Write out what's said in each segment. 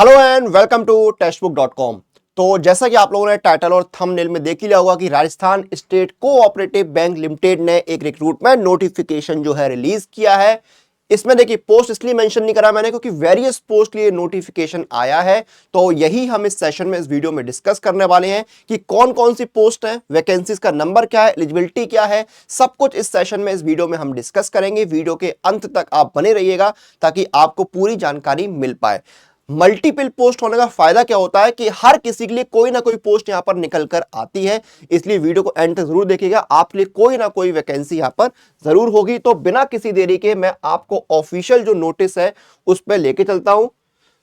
Hello and welcome to textbook dot com. तो जैसा कि आप लोगों ने टाइटल और थंबनेल में देख ही लिया होगा कि Rajasthan state cooperative bank limited ने एक रिक्रूटमेंट नोटिफिकेशन जो है रिलीज किया है। इसमें देखिए पोस्ट इसलिए मेंशन नहीं करा मैंने क्योंकि वेरियस पोस्ट के लिए नोटिफिकेशन आया है। तो यही हम इस सेशन में इस वीडियो में डिस्कस करने वाले हैं कि कौन कौन सी पोस्ट है, वैकेंसीज का नंबर क्या है, एलिजिबिलिटी क्या है, सब कुछ इस सेशन में इस वीडियो में हम डिस्कस करेंगे। वीडियो के अंत तक आप बने रहिएगा ताकि आपको पूरी जानकारी मिल पाए। मल्टीपल पोस्ट होने का फायदा क्या होता है कि हर किसी के लिए कोई ना कोई पोस्ट यहां पर निकल कर आती है, इसलिए वीडियो को एंड तक जरूर देखिएगा। आपके लिए कोई ना कोई वैकेंसी यहां पर जरूर होगी। तो बिना किसी देरी के मैं आपको ऑफिशियल जो नोटिस है उस पर लेके चलता हूं।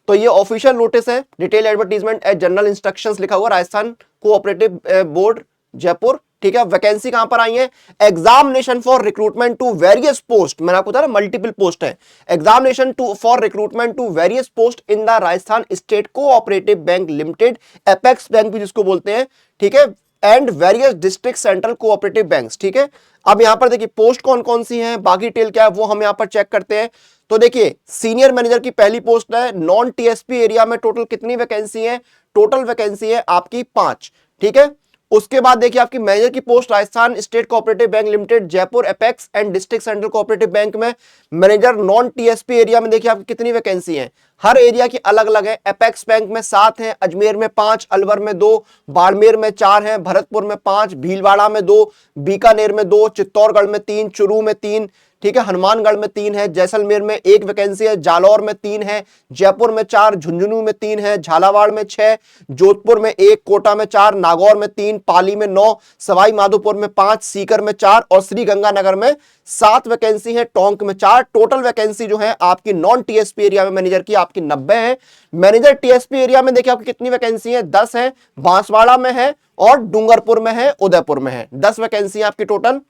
तो ये ऑफिशियल नोटिस है, detail advertisement as general instructions लिखा हुआ, राजस्थान कोऑपरेटिव बोर्ड जयपुर। ठीक है, वैकेंसी कहां पर आई है? Examination for recruitment to various post. मैंने आपको बताया मल्टीपल पोस्ट है। Examination to for recruitment to various post in the Rajasthan state cooperative bank limited, apex bank भी जिसको बोलते हैं। ठीक है, and various district central cooperative banks. ठीक है, अब यहां पर देखिए पोस्ट कौन कौन सी हैं, बाकी डिटेल क्या है वो हम यहां पर चेक करते हैं। तो देखिए सीनियर मैनेजर की पहली पोस्ट है। नॉन टीएसपी एरिया में टोटल कितनी वैकेंसी है? टोटल वैकेंसी है आपकी 5। ठीक है, उसके बाद देखिए आपकी मैनेजर की post Rajasthan state cooperative bank limited Jaipur apex and district central cooperative bank में मैनेजर नॉन टीएसपी एरिया में देखिए आपकी कितनी वैकेंसी है। हर एरिया की अलग अलग है। एपेक्स बैंक में 7 है, अजमेर में 5, अलवर में 2, बाड़मेर में 4 है, भरतपुर में 5, भीलवाड़ा में 2, बीकानेर में 2, चित्तौड़गढ़ में 3, चुरू में 3, ठीक है, हनुमानगढ़ में 3 है, जैसलमेर में 1 वैकेंसी है, जालौर में 3 है, जयपुर में 4, झुंझुनू में 3 है, झालावाड़ में 6, जोधपुर में 1, कोटा में 4, नागौर में 3, पाली में 9, सवाई माधोपुर में 5, सीकर में 4 और श्रीगंगानगर में 7 वैकेंसी है, टोंक में 4। टोटल वैकेंसी जो है आपकी नॉन टीएसपी एरिया में मैनेजर की आपकी 90 है। मैनेजर टीएसपी एरिया में देखिए आपकी कितनी वैकेंसी है? 10 है, बांसवाड़ा में है और डूंगरपुर में है, उदयपुर में है। 10 वैकेंसी आपकी टोटल।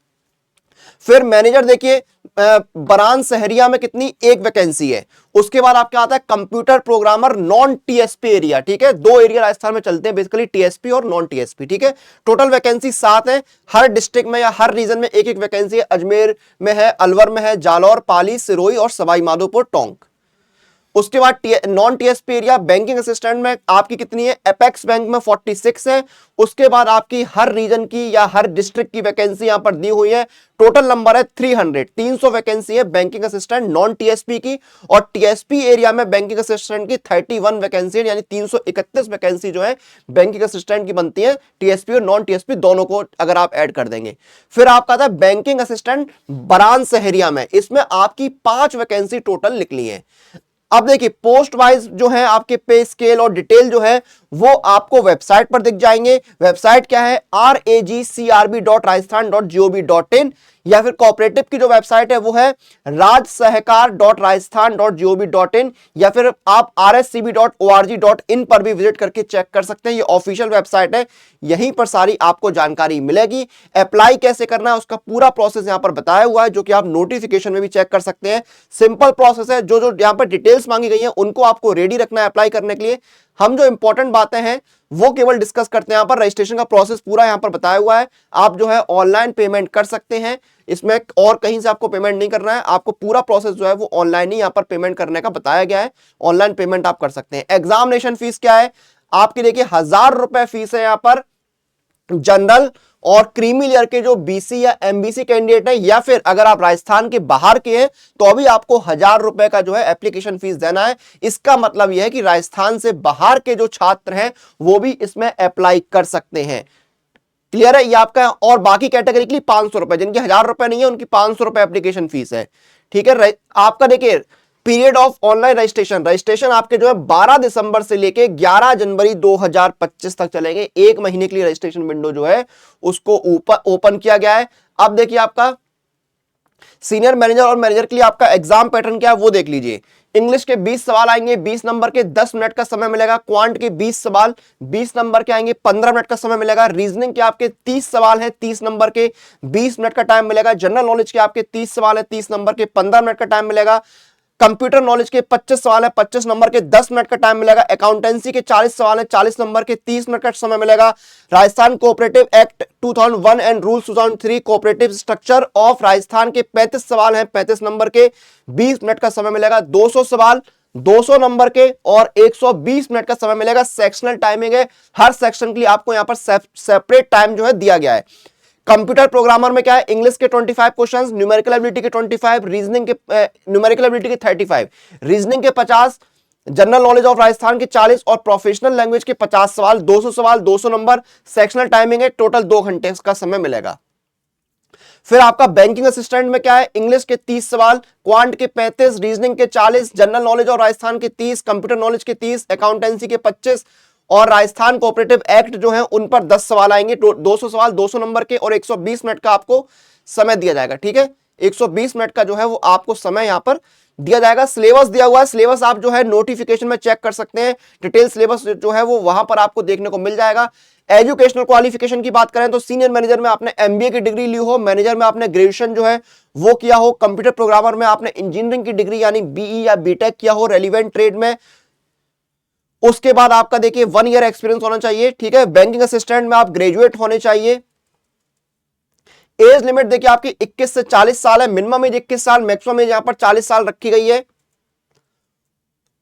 फिर मैनेजर देखिए बरान शहरिया में कितनी? 1 वैकेंसी है। उसके बाद आपका आता है computer programmer non TSP area. ठीक है, 2 एरिया राजस्थान में चलते हैं बेसिकली, टीएसपी और नॉन टीएसपी। ठीक है, टोटल वैकेंसी 7 है। हर डिस्ट्रिक्ट में या हर रीजन में 1-1 वैकेंसी है। अजमेर में है, अलवर में है, जालौर, पाली, सिरोही और सवाई माधोपुर, टोंक। उसके बाद non TSP area banking assistant में आपकी कितनी है? एपेक्स बैंक में 46 है। उसके बाद आपकी हर रीजन की या हर डिस्ट्रिक्ट की वैकेंसी यहां पर दी हुई है। टोटल नंबर है 300 वैकेंसी है बैंकिंग असिस्टेंट नॉन टीएसपी की। और टीएसपी एरिया में बैंकिंग असिस्टेंट की 31 वैकेंसी है, यानी 331 वैकेंसी जो है बैंकिंग असिस्टेंट की बनती है, टीएसपी और नॉन टीएसपी दोनों को अगर आप ऐड कर देंगे। फिर आपका आता है बैंकिंग असिस्टेंट बरान शहरिया में, इसमें आपकी 5 वैकेंसी टोटल निकली है। अब देखिए पोस्ट वाइज जो है आपके पे स्केल और डिटेल जो है वो आपको वेबसाइट पर दिख जाएंगे। वेबसाइट क्या है? ragcrb.rajasthan.gov.in, या फिर कोऑपरेटिव की जो वेबसाइट है वो है rajsahkar.rajasthan.gov.in, या फिर आप rscb.org.in पर भी विजिट करके चेक कर सकते हैं। ये ऑफिशियल वेबसाइट है, यहीं पर सारी आपको जानकारी मिलेगी। अप्लाई कैसे करना है उसका पूरा प्रोसेस यहां पर बताया हुआ है, जो कि आप नोटिफिकेशन में भी चेक कर सकते हैं। सिंपल प्रोसेस है। जो जो यहां पर डिटेल्स मांगी गई हैं उनको आपको रेडी रखना है अप्लाई करने के लिए। हम जो इंपॉर्टेंट बातें हैं वो केवल डिस्कस करते हैं। यहां पर रजिस्ट्रेशन का प्रोसेस पूरा यहां पर बताया हुआ है। आप जो है ऑनलाइन पेमेंट कर सकते हैं, इसमें और कहीं से आपको पेमेंट नहीं करना है। आपको पूरा प्रोसेस जो है वो ऑनलाइन ही यहां पर पेमेंट करने का बताया गया है। ऑनलाइन पेमेंट आप कर सकते हैं। एग्जामिनेशन फीस क्या है आपकी? देखिए 1000 रुपए फीस है यहां पर जनरल और क्रीमी लेयर के जो बीसी या एमबीसी कैंडिडेट है, या फिर अगर आप राजस्थान के बाहर के हैं तो अभी आपको 1000 रुपए का जो है एप्लीकेशन फीस देना है। इसका मतलब यह है कि राजस्थान से बाहर के जो छात्र हैं वो भी इसमें अप्लाई कर सकते हैं। क्लियर है ये आपका? और बाकी कैटेगरी के लिए 500 रुपए, जिनके 1000 रुपए नहीं है उनकी 500 रुपए एप्लीकेशन फीस है। ठीक है, आपका देखिए पीरियड ऑफ ऑनलाइन रजिस्ट्रेशन आपके जो है 12 दिसंबर से लेके 11 जनवरी 2025 तक चलेंगे। 1 महीने के लिए रजिस्ट्रेशन विंडो जो है उसको ओपन किया गया है। अब देखिए आपका सीनियर मैनेजर और मैनेजर के लिए आपका एग्जाम पैटर्न क्या है वो देख लीजिए। इंग्लिश के 20 सवाल आएंगे 20 नंबर के, 10 मिनट का समय मिलेगा। क्वांट के 20 सवाल 20 नंबर के आएंगे, 15 मिनट का समय मिलेगा। रीजनिंग के आपके 30 सवाल हैं 30 नंबर के, 20 मिनट का टाइम मिलेगा। जनरल नॉलेज के आपके 30 सवाल है 30 नंबर के, 15 मिनट का टाइम मिलेगा। कंप्यूटर नॉलेज के 25 सवाल है 25 नंबर के, 10 मिनट का टाइम मिलेगा। अकाउंटेंसी के 40 सवाल है 40 नंबर के, 30 मिनट का समय मिलेगा। Rajasthan cooperative act 2001 and rules 2003 cooperative structure of Rajasthan के 35 सवाल हैं 35 नंबर के, 20 मिनट का समय मिलेगा। 200 सवाल 200 नंबर के और 120 मिनट का समय मिलेगा। सेक्शनल टाइमिंग है, हर सेक्शन के लिए आपको यहां पर सेपरेट टाइम जो है दिया गया है। कंप्यूटर प्रोग्रामर में क्या है, इंग्लिश के 25 क्वेश्चंस, न्यूमेरिकल एबिलिटी के 25, रीजनिंग के न्यूमेरिकल एबिलिटी के 35, रीजनिंग के 50, जनरल नॉलेज ऑफ राजस्थान के 40 और प्रोफेशनल लैंग्वेज के 50 सवाल, 200 सवाल, 200 नंबर। सेक्शनल टाइमिंग है, टोटल 2 घंटे का समय मिलेगा। फिर आपका बैंकिंग असिस्टेंट में क्या है, इंग्लिश के 30 सवाल, क्वांट के 35, रीजनिंग के 40, जनरल नॉलेज और राजस्थान के 30, कंप्यूटर नॉलेज के 30, अकाउंटेंसी के 25 और राजस्थान कोऑपरेटिव एक्ट जो है उन पर 10 सवाल आएंगे। 200 सवाल, 200 नंबर के और 120 मिनट का आपको समय दिया जाएगा। ठीक है, 120 मिनट का जो है वो आपको समय यहां पर दिया जाएगा। सिलेबस दिया हुआ है, सिलेबस आप जो है नोटिफिकेशन में चेक कर सकते हैं। डिटेल सिलेबस जो है वो वहां पर आपको देखने को मिल जाएगा। एजुकेशनल क्वालिफिकेशन की बात करें तो सीनियर मैनेजर में आपने एमबीए की डिग्री ली हो, मैनेजर में आपने ग्रेजुएशन जो है वो किया हो, कंप्यूटर प्रोग्रामर में आपने इंजीनियरिंग की डिग्री यानी बीई या बीटेक किया हो रेलिवेंट ट्रेड में। उसके बाद आपका देखिए 1 ईयर एक्सपीरियंस होना चाहिए। ठीक है, बैंकिंग असिस्टेंट में आप ग्रेजुएट होने चाहिए। एज लिमिट देखिए आपकी 21 से 40 साल है, मिनिमम एज 21 साल, मैक्सिमम एज यहां पर 40 साल रखी गई है।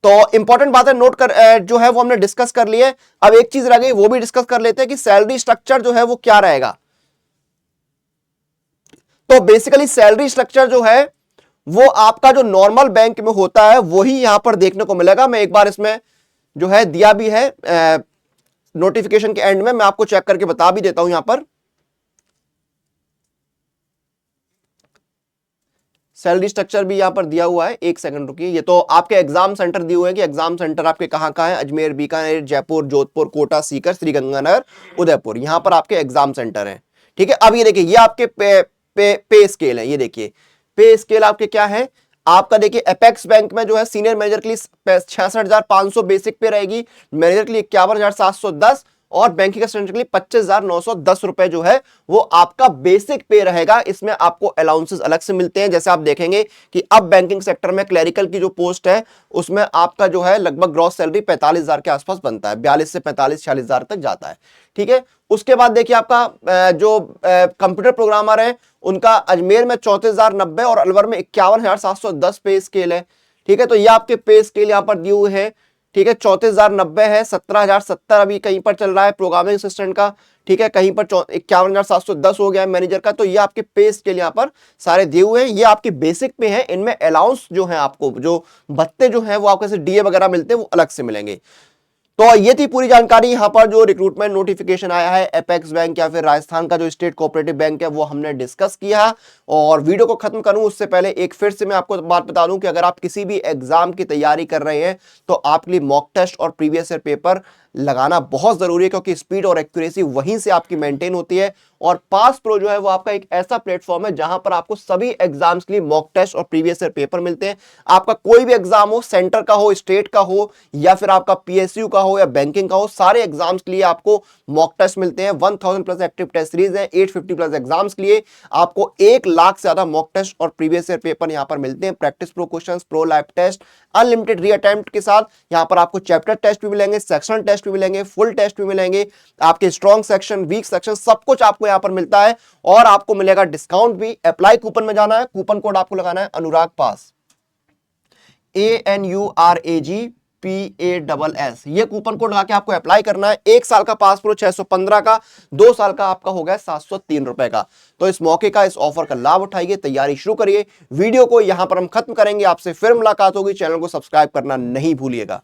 तो इंपॉर्टेंट बात है नोट कर जो है वो हमने डिस्कस कर ली है। अब एक चीज रह गई, वो भी डिस्कस कर लेते हैं कि सैलरी स्ट्रक्चर जो है वो क्या रहेगा। तो बेसिकली सैलरी स्ट्रक्चर जो है वो आपका जो नॉर्मल बैंक में होता है वही यहां पर देखने को मिलेगा। मैं एक बार इसमें जो है दिया भी है नोटिफिकेशन के एंड में, मैं आपको चेक करके बता भी देता हूं। यहां पर सैलरी स्ट्रक्चर भी यहां पर दिया हुआ है, एक सेकंड रुकिए। ये तो आपके एग्जाम सेंटर दिए हुए हैं कि एग्जाम सेंटर आपके कहां कहां है, अजमेर, बीकानेर, जयपुर, जोधपुर, कोटा, सीकर, श्रीगंगानगर, उदयपुर, यहां पर आपके एग्जाम सेंटर है। ठीक है, अब ये देखिए ये आपके पे स्केल है। ये देखिए पे स्केल आपके क्या है, आपका देखिए एपेक्स बैंक में जो है सीनियर मैनेजर के लिए 66,500 बेसिक पे रहेगी, मैनेजर के लिए 51,710 और बैंकिंग असिस्टेंट के लिए 25,910 रुपए जो है वो आपका बेसिक पे रहेगा। इसमें आपको अलाउंसेस अलग से मिलते हैं। जैसे आप देखेंगे कि अब बैंकिंग सेक्टर में क्लरिकल की जो पोस्ट है उसमें आपका जो है लगभग ग्रॉस सैलरी 45,000 के आसपास बनता है, 42 से 45-46,000 तक जाता है। ठीक है, उसके बाद देखिए आपका जो कंप्यूटर प्रोग्रामर है उनका अजमेर में 34,090 और अलवर में 51,710 पे स्केल है। ठीक है, तो ये आपके पे स्केल यहां पर दिए हुए हैं। ठीक है, 34,090 है, 17,070 अभी कहीं पर चल रहा है प्रोग्रामिंग असिस्टेंट का। ठीक है, कहीं पर 51,710 हो गया है मैनेजर का। तो ये आपके पे स्केल यहां पर सारे दिए हुए हैं। ये आपके बेसिक पे है, इनमें अलाउंस जो है आपको जो भत्ते जो है वो आपको जैसे डीए वगैरह मिलते हैं वो अलग से मिलेंगे। तो ये थी पूरी जानकारी। यहां पर जो रिक्रूटमेंट नोटिफिकेशन आया है एपेक्स बैंक या फिर राजस्थान का जो स्टेट कोऑपरेटिव बैंक है वो हमने डिस्कस किया। और वीडियो को खत्म करूं उससे पहले एक फिर से मैं आपको बात बता दूं कि अगर आप किसी भी एग्जाम की तैयारी कर रहे हैं तो आपके लिए मॉक टेस्ट और प्रीवियस ईयर पेपर लगाना बहुत जरूरी है, क्योंकि स्पीड और एक्यूरेसी वहीं से आपकी मेंटेन होती है। और पास प्रो जो है वो आपका एक ऐसा प्लेटफॉर्म है जहां पर आपको सभी एग्जाम्स के लिए मॉक टेस्ट और प्रीवियस ईयर पेपर मिलते हैं। आपका कोई भी एग्जाम हो, सेंटर का हो, स्टेट का हो या फिर आपका पीएसयू का हो या बैंकिंग का हो, सारे एग्जाम्स के लिए आपको मॉक टेस्ट मिलते हैं। 1000 प्लस एक्टिव टेस्ट सीरीज है, 850 प्लस एग्जाम्स के लिए आपको 1 लाख से ज्यादा मॉक टेस्ट और प्रीवियस ईयर पेपर यहां पर मिलते हैं। Practice pro questions, pro live test, unlimited re attempt के साथ यहां पर आपको चैप्टर टेस्ट भी मिलेंगे, सेक्शनल टेस्ट भी मिलेंगे, फुल टेस्ट भी मिलेंगे, आपके स्ट्रॉन्ग सेक्शन, वीक सेक्शन, सब कुछ आपको यहां पर मिलता है। और आपको मिलेगा डिस्काउंट भी। अप्लाई कूपन में जाना है, कूपन कोड आपको लगाना है अनुराग पास, ANURAGPASS। ये कूपन कोड लगा के आपको अप्लाई करना है। 1 साल का पास प्रो 615 का, 2 साल का आपका हो गया 703 रुपए का। तो इस मौके का, इस ऑफर का लाभ उठाइए, तैयारी शुरू करिए। वीडियो को यहां पर हम खत्म करेंगे, आपसे फिर मुलाकात होगी। चैनल को सब्सक्राइब करना नहीं भूलिएगा।